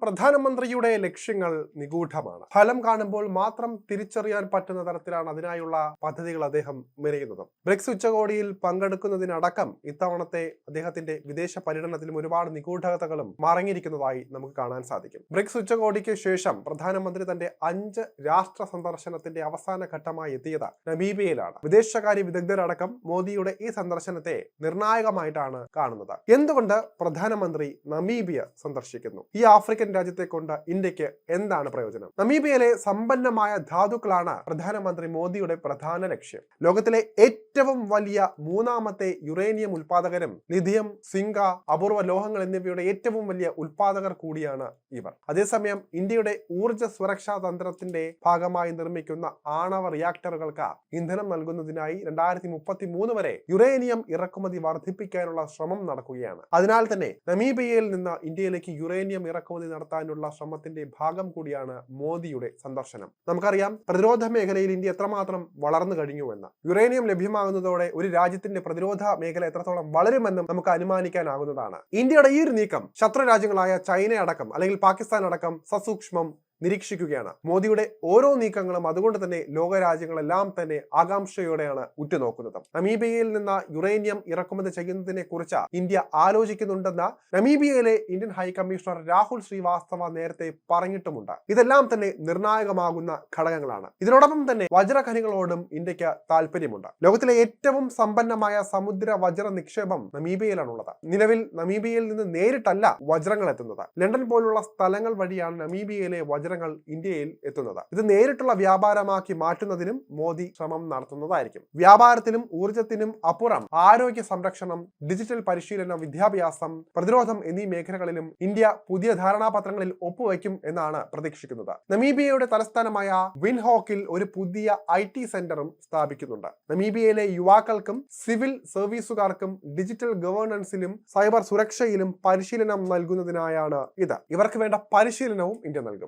പ്രധാനമന്ത്രിയുടെ ലക്ഷ്യങ്ങൾ നിഗൂഢമാണ്. ഫലം കാണുമ്പോൾ മാത്രം തിരിച്ചറിയാൻ പറ്റുന്ന തരത്തിലാണ് അതിനായുള്ള പദ്ധതികൾ അദ്ദേഹം മെനയുന്നത്. ബ്രിക്സ് ഉച്ചകോടിയിൽ പങ്കെടുക്കുന്നതിനടക്കം ഇത്തവണത്തെ അദ്ദേഹത്തിന്റെ വിദേശ പര്യടനത്തിലും ഒരുപാട് നിഗൂഢതകളും മറങ്ങിയിരിക്കുന്നതായി നമുക്ക് കാണാൻ സാധിക്കും. ബ്രിക്സ് ഉച്ചകോടിക്ക് ശേഷം പ്രധാനമന്ത്രി തന്റെ 5 രാഷ്ട്ര സന്ദർശനത്തിന്റെ അവസാന ഘട്ടമായി എത്തിയത് നമീബിയയിലാണ്. വിദേശകാര്യ വിദഗ്ധരടക്കം മോദിയുടെ ഈ സന്ദർശനത്തെ നിർണായകമായിട്ടാണ് കാണുന്നത്. എന്തുകൊണ്ട് പ്രധാനമന്ത്രി നമീബിയ സന്ദർശിക്കുന്നു? ഈ ആഫ്രിക്കൻ രാജ്യത്തെ കൊണ്ട് ഇന്ത്യക്ക് എന്താണ് പ്രയോജനം? നമീബിയയിലെ സമ്പന്നമായ ധാതുക്കളാണ് പ്രധാനമന്ത്രി മോദിയുടെ പ്രധാന ലക്ഷ്യം. ലോകത്തിലെ ഏറ്റവും വലിയ 3ാമത്തെ യുറേനിയം ഉൽപാദകരും ലിഥിയം, സിങ്ക, അപൂർവ ലോഹങ്ങൾ എന്നിവയുടെ ഏറ്റവും വലിയ ഉൽപാദകർ കൂടിയാണ് ഇവർ. അതേസമയം ഇന്ത്യയുടെ ഊർജ്ജ സുരക്ഷാ തന്ത്രത്തിന്റെ ഭാഗമായി നിർമ്മിക്കുന്ന ആണവ റിയാക്ടറുകൾക്ക് ഇന്ധനം നൽകുന്നതിനായി 2033 വരെ യുറേനിയം ഇറക്കുമതി വർദ്ധിപ്പിക്കാനുള്ള ശ്രമം നടക്കുകയാണ്. അതിനാൽ തന്നെ നമീബിയയിൽ നിന്ന് ഇന്ത്യയിലേക്ക് യുറേനിയം ഇറക്കുമതി നടത്താനുള്ള ശ്രമത്തിന്റെ ഭാഗം കൂടിയാണ് മോദിയുടെ സന്ദർശനം. നമുക്കറിയാം പ്രതിരോധ മേഖലയിൽ ഇന്ത്യ എത്രമാത്രം വളർന്നു കഴിഞ്ഞുവെന്ന്. യുറേനിയം ലഭ്യമാകുന്നതോടെ ഒരു രാജ്യത്തിന്റെ പ്രതിരോധ മേഖല എത്രത്തോളം വളരുമെന്നും നമുക്ക് അനുമാനിക്കാനാകുന്നതാണ്. ഇന്ത്യയുടെ ഈ ഒരു നീക്കം ശത്രു രാജ്യങ്ങളായ ചൈന അടക്കം അല്ലെങ്കിൽ പാകിസ്ഥാൻ അടക്കം സസൂക്ഷ്മം നിരീക്ഷിക്കുകയാണ്. മോദിയുടെ ഓരോ നീക്കങ്ങളും അതുകൊണ്ട് തന്നെ ലോകരാജ്യങ്ങളെല്ലാം തന്നെ ആകാംക്ഷയോടെയാണ് ഉറ്റുനോക്കുന്നത്. നമീബിയയിൽ നിന്ന് യുറേനിയം ഇറക്കുമതി ചെയ്യുന്നതിനെ കുറിച്ച് ഇന്ത്യ ആലോചിക്കുന്നുണ്ടെന്ന് നമീബിയയിലെ ഇന്ത്യൻ ഹൈക്കമ്മീഷണർ രാഹുൽ ശ്രീവാസ്തവ നേരത്തെ പറഞ്ഞിട്ടുമുണ്ട്. ഇതെല്ലാം തന്നെ നിർണായകമാകുന്ന ഘടകങ്ങളാണ്. ഇതിനോടൊപ്പം തന്നെ വജ്രഖനികളോടും ഇന്ത്യക്ക് താല്പര്യമുണ്ട്. ലോകത്തിലെ ഏറ്റവും സമ്പന്നമായ സമുദ്ര വജ്ര നിക്ഷേപം നമീബിയയിലാണുള്ളത്. നിലവിൽ നമീബിയയിൽ നിന്ന് നേരിട്ടല്ല വജ്രങ്ങൾ എത്തുന്നത്. ലണ്ടൻ പോലുള്ള സ്ഥലങ്ങൾ വഴിയാണ് നമീബിയയിലെ വജ്രങ്ങൾ ഇന്ത്യയിൽ എത്തുന്നത്. ഇത് നേരിട്ടുള്ള വ്യാപാരമാക്കി മാറ്റുന്നതിനും മോദി ശ്രമം നടത്തുന്നതായിരിക്കും. വ്യാപാരത്തിനും ഊർജത്തിനും അപ്പുറം ആരോഗ്യ സംരക്ഷണം, ഡിജിറ്റൽ പരിശീലനം, വിദ്യാഭ്യാസം, പ്രതിരോധം എന്നീ മേഖലകളിലും ഇന്ത്യ പുതിയ ധാരണാപത്രങ്ങളിൽ ഒപ്പുവയ്ക്കും എന്നാണ് പ്രതീക്ഷിക്കുന്നത്. നമീബിയയുടെ തലസ്ഥാനമായ വിൻഹോക്കിൽ ഒരു പുതിയ IT സെന്ററും സ്ഥാപിക്കുന്നുണ്ട്. നമീബിയയിലെ യുവാക്കൾക്കും സിവിൽ സർവീസുകാർക്കും ഡിജിറ്റൽ ഗവേണൻസിലും സൈബർ സുരക്ഷയിലും പരിശീലനം നൽകുന്നതിനായാണ് ഇത്. ഇവർക്ക് വേണ്ട പരിശീലനവും ഇന്ത്യ നൽകും.